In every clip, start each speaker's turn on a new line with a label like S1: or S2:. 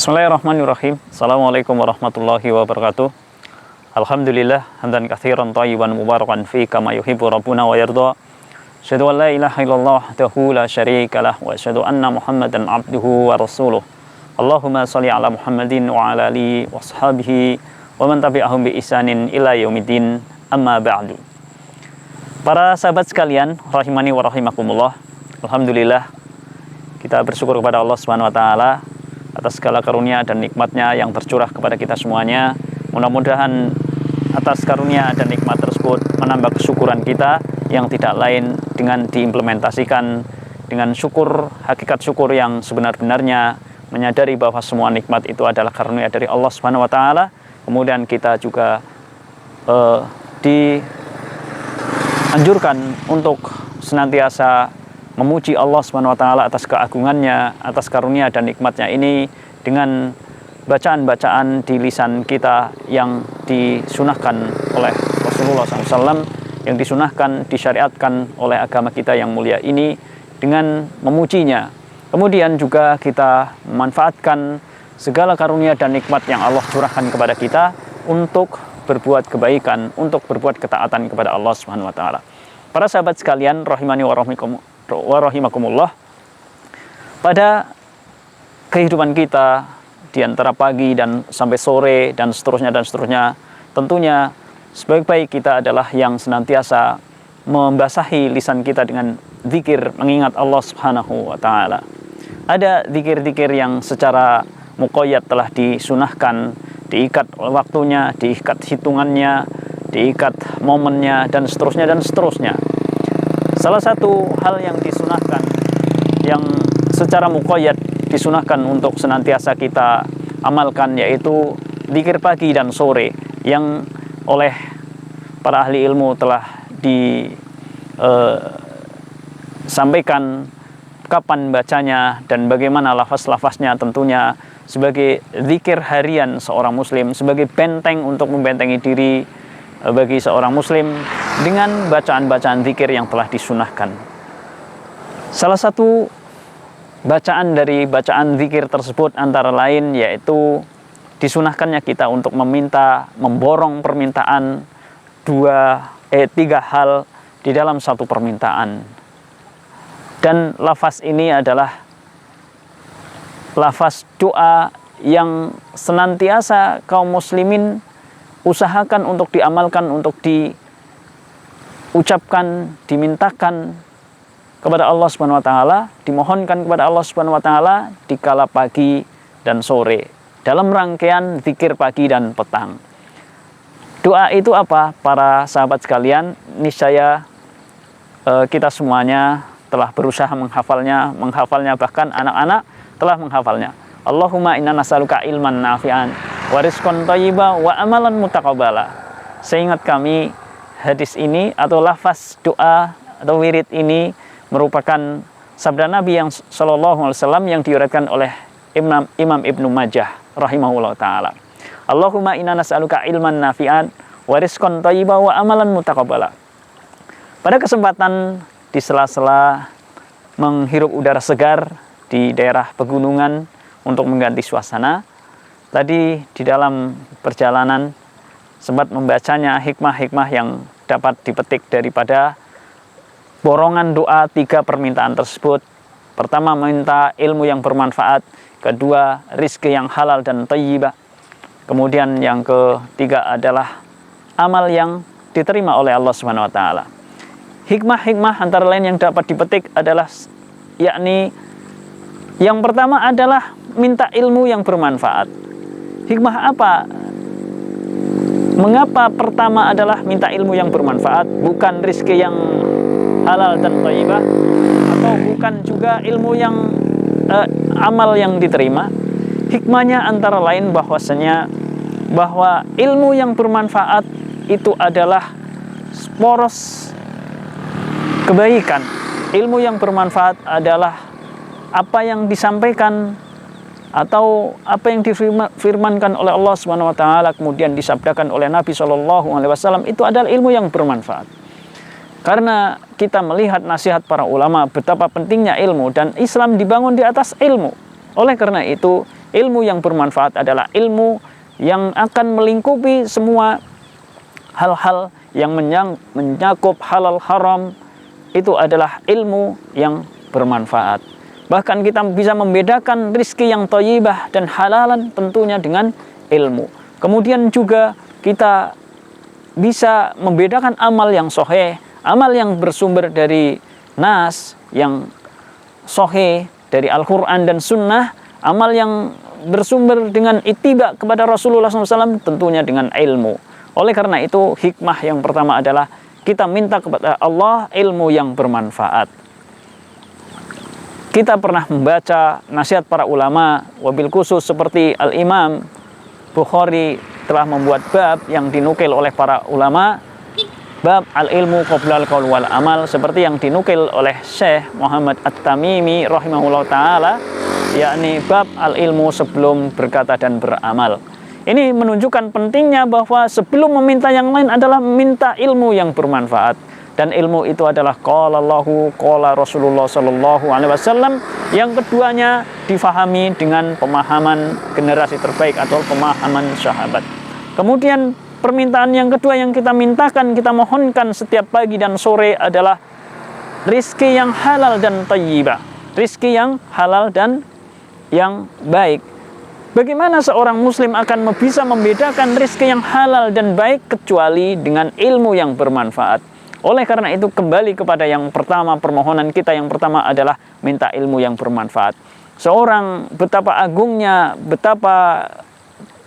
S1: Bismillahirrahmanirrahim. Assalamualaikum warahmatullahi wabarakatuh. Alhamdulillah hamdan katsiran thayyiban mubarakan fi kama yuhibbu rabbuna wa yarda. Asyhadu an la ilaha illallah wahdahu la syarikalah wa asyhadu anna Muhammadan abduhu wa rasuluh. Allahumma shalli ala Muhammadin wa ala alihi washabihi wa man tabi'ahum bi ihsanin ila yaumiddin. Amma ba'du. Para sahabat sekalian, rahimani wa rahimakumullah. Alhamdulillah kita bersyukur kepada Allah Subhanahu wa taala atas segala karunia dan nikmatnya yang tercurah kepada kita semuanya. Mudah-mudahan atas karunia dan nikmat tersebut menambah kesyukuran kita yang tidak lain dengan diimplementasikan dengan syukur, hakikat syukur yang sebenar-benarnya, menyadari bahwa semua nikmat itu adalah karunia dari Allah Subhanahu wa taala. Kemudian kita juga dianjurkan untuk senantiasa memuji Allah Subhanahu wa taala atas keagungannya, atas karunia dan nikmatnya ini dengan bacaan-bacaan di lisan kita yang disunahkan oleh Rasulullah SAW, yang disunahkan, disyariatkan oleh agama kita yang mulia ini dengan memujinya. Kemudian juga kita memanfaatkan segala karunia dan nikmat yang Allah curahkan kepada kita untuk berbuat kebaikan, untuk berbuat ketaatan kepada Allah Subhanahu wa taala. Para sahabat sekalian, rahimani wa rahimakumullah, pada kehidupan kita di antara pagi dan sampai sore dan seterusnya, tentunya sebaik-baik kita adalah yang senantiasa membasahi lisan kita dengan zikir, mengingat Allah Subhanahu wa taala. Ada zikir-zikir yang secara muqayyad telah disunahkan, diikat waktunya, diikat hitungannya, diikat momennya, dan seterusnya. Salah satu hal yang disunahkan, yang secara muqayyad disunahkan untuk senantiasa kita amalkan, yaitu zikir pagi dan sore, yang oleh para ahli ilmu telah disampaikan kapan bacanya dan bagaimana lafaz-lafaznya. Tentunya sebagai zikir harian seorang muslim, sebagai benteng untuk membentengi diri bagi seorang muslim dengan bacaan-bacaan zikir yang telah disunahkan. Salah satu bacaan dari bacaan zikir tersebut antara lain yaitu disunahkannya kita untuk memborong permintaan tiga hal di dalam satu permintaan. Dan lafaz ini adalah lafaz doa yang senantiasa kaum muslimin usahakan untuk diamalkan, untuk diucapkan, dimintakan kepada Allah Subhanahu wa taala, dimohonkan kepada Allah Subhanahu wa taala di kala pagi dan sore dalam rangkaian zikir pagi dan petang. Doa itu apa? Para sahabat sekalian, niscaya kita semuanya telah berusaha menghafalnya, bahkan anak-anak telah menghafalnya. Allahumma inna nas'aluka ilman nafi'an wa rizqan thayyiban wa amalan mutaqabbala. Seingat kami, hadis ini atau lafaz doa atau wirid ini merupakan sabda Nabi yang sallallahu alaihi wasallam yang diuriatkan oleh Imam Ibnu Majah rahimahullah taala. Allahumma inna nas'aluka ilman nafi'an wa rizqan thayyiban wa amalan mutaqabbala. Pada kesempatan di sela-sela menghirup udara segar di daerah pegunungan untuk mengganti suasana, tadi di dalam perjalanan sempat membacanya hikmah-hikmah yang dapat dipetik daripada borongan doa tiga permintaan tersebut. Pertama, minta ilmu yang bermanfaat. Kedua, rizki yang halal dan thayyibah. Kemudian yang ketiga adalah amal yang diterima oleh Allah Subhanahu wa taala. Hikmah-hikmah antara lain yang dapat dipetik adalah yakni yang pertama adalah minta ilmu yang bermanfaat. Hikmah apa? Mengapa pertama adalah minta ilmu yang bermanfaat, bukan rizki yang halal dan thayyibah, atau bukan juga ilmu yang amal yang diterima? Hikmahnya antara lain bahwa ilmu yang bermanfaat itu adalah poros kebaikan. Ilmu yang bermanfaat adalah apa yang disampaikan atau apa yang difirmankan oleh Allah Subhanahu wa taala kemudian disabdakan oleh Nabi Shallallahu alaihi wasallam, itu adalah ilmu yang bermanfaat. Karena kita melihat nasihat para ulama betapa pentingnya ilmu dan Islam dibangun di atas ilmu. Oleh karena itu, Ilmu yang bermanfaat adalah ilmu yang akan melingkupi semua hal-hal yang menyakup halal haram. Itu adalah ilmu yang bermanfaat. Bahkan kita bisa membedakan rizki yang thayyibah dan halalan tentunya dengan ilmu. Kemudian juga kita bisa membedakan amal yang sahih, amal yang bersumber dari nas, yang sahih dari Al-Quran dan Sunnah, amal yang bersumber dengan ittiba kepada Rasulullah SAW tentunya dengan ilmu. Oleh karena itu hikmah yang pertama adalah kita minta kepada Allah ilmu yang bermanfaat. Kita pernah membaca nasihat para ulama, wabil khusus seperti Al-Imam Bukhari telah membuat bab yang dinukil oleh para ulama, bab al-ilmu qoblal qaul wal amal, seperti yang dinukil oleh Syekh Muhammad At-Tamimi rahimahullah ta'ala, yakni bab al-ilmu sebelum berkata dan beramal. Ini menunjukkan pentingnya bahwa sebelum meminta yang lain adalah minta ilmu yang bermanfaat. Dan ilmu itu adalah qala Allahu, qala Rasulullah sallallahu alaihi wasallam. Yang keduanya difahami dengan pemahaman generasi terbaik atau pemahaman sahabat. Kemudian permintaan yang kedua yang kita mintakan, kita mohonkan setiap pagi dan sore adalah rizki yang halal dan thayyibah. Rizki yang halal dan yang baik. Bagaimana seorang muslim akan bisa membedakan rizki yang halal dan baik kecuali dengan ilmu yang bermanfaat. Oleh karena itu kembali kepada yang pertama, permohonan kita yang pertama adalah minta ilmu yang bermanfaat. Seorang betapa agungnya, betapa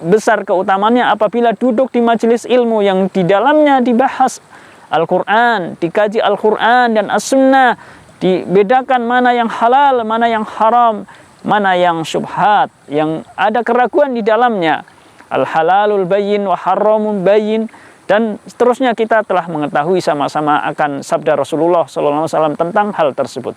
S1: besar keutamaannya apabila duduk di majelis ilmu yang di dalamnya dibahas Al-Quran, dikaji Al-Quran dan As-Sunnah, dibedakan mana yang halal, mana yang haram, mana yang syubhat, yang ada keraguan di dalamnya. Al-halalul bayyin wa haramul bayyin. Dan seterusnya kita telah mengetahui sama-sama akan sabda Rasulullah SAW tentang hal tersebut.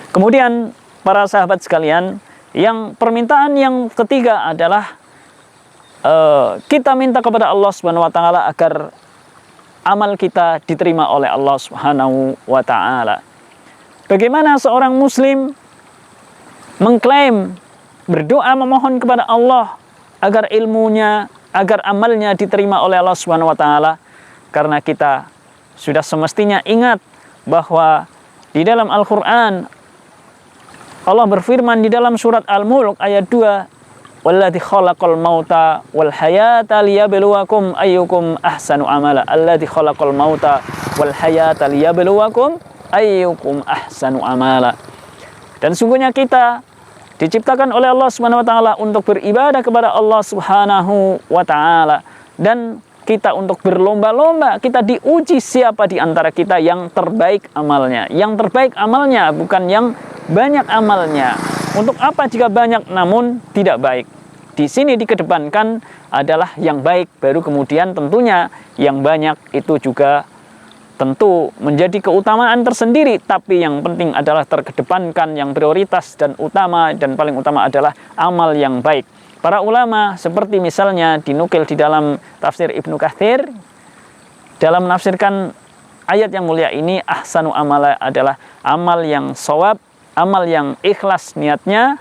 S1: Kemudian para sahabat sekalian, yang permintaan yang ketiga adalah kita minta kepada Allah Subhanahu wa taala agar amal kita diterima oleh Allah Subhanahu wa taala. Bagaimana seorang muslim mengklaim, berdoa memohon kepada Allah agar ilmunya, agar amalnya diterima oleh Allah Subhanahu wa taala? Karena kita sudah semestinya ingat bahwa di dalam Al-Qur'an Allah berfirman di dalam surat Al-Mulk ayat 2, "Walladzi khalaqal mauta wal hayata liyabluwakum ayyukum ahsanu amala." Alladzi khalaqal mauta wal hayata liyabluwakum ayyukum ahsanu amala. Dan sungguhnya kita diciptakan oleh Allah Subhanahu wa taala untuk beribadah kepada Allah Subhanahu wa taala, dan kita untuk berlomba-lomba, kita diuji siapa di antara kita yang terbaik amalnya. Yang terbaik amalnya bukan yang banyak amalnya. Untuk apa jika banyak namun tidak baik? Di sini dikedepankan adalah yang baik, baru kemudian tentunya yang banyak itu juga tentu menjadi keutamaan tersendiri, tapi yang penting adalah terkedepankan yang prioritas dan utama, dan paling utama adalah amal yang baik. Para ulama seperti misalnya dinukil di dalam tafsir Ibnu Katsir, dalam menafsirkan ayat yang mulia ini, ahsanu amala adalah amal yang shawab, amal yang ikhlas niatnya,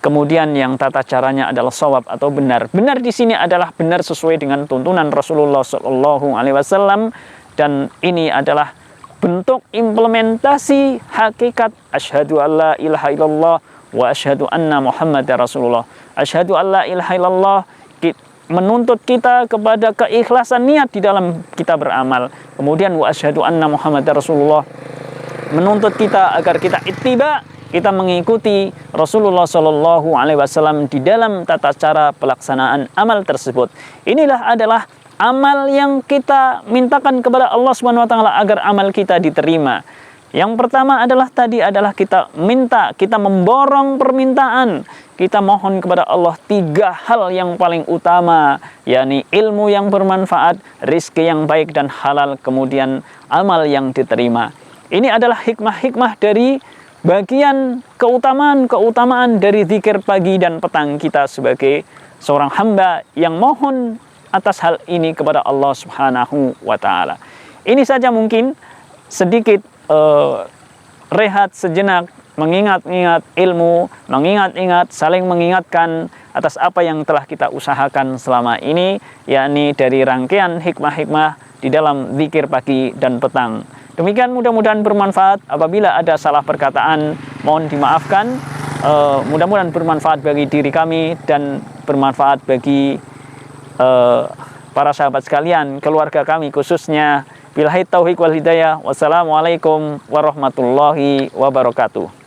S1: kemudian yang tata caranya adalah shawab atau benar. Benar di sini adalah benar sesuai dengan tuntunan Rasulullah SAW. Dan ini adalah bentuk implementasi hakikat asyhadu alla ilaha illallah wa asyhadu anna muhammadar rasulullah. Asyhadu alla ilaha illallah menuntut kita kepada keikhlasan niat di dalam kita beramal. Kemudian wa asyhadu anna muhammadar rasulullah menuntut kita agar kita ittiba, kita mengikuti Rasulullah SAW di dalam tata cara pelaksanaan amal tersebut. Inilah adalah amal yang kita mintakan kepada Allah Subhanahu wa taala agar amal kita diterima. Yang pertama adalah kita minta, kita memborong permintaan, kita mohon kepada Allah 3 hal yang paling utama, yakni ilmu yang bermanfaat, rizki yang baik dan halal, kemudian amal yang diterima. Ini adalah hikmah-hikmah dari bagian keutamaan dari zikir pagi dan petang kita sebagai seorang hamba yang mohon atas hal ini kepada Allah Subhanahu wa taala. Ini saja mungkin sedikit rehat sejenak mengingat-ingat ilmu, mengingat-ingat, saling mengingatkan atas apa yang telah kita usahakan selama ini, yakni dari rangkaian hikmah-hikmah di dalam zikir pagi dan petang. Demikian, mudah-mudahan bermanfaat. Apabila ada salah perkataan, mohon dimaafkan. Mudah-mudahan bermanfaat bagi diri kami dan bermanfaat bagi para sahabat sekalian, keluarga kami khususnya. Billahi taufiq wal hidayah. Wassalamualaikum warahmatullahi wabarakatuh.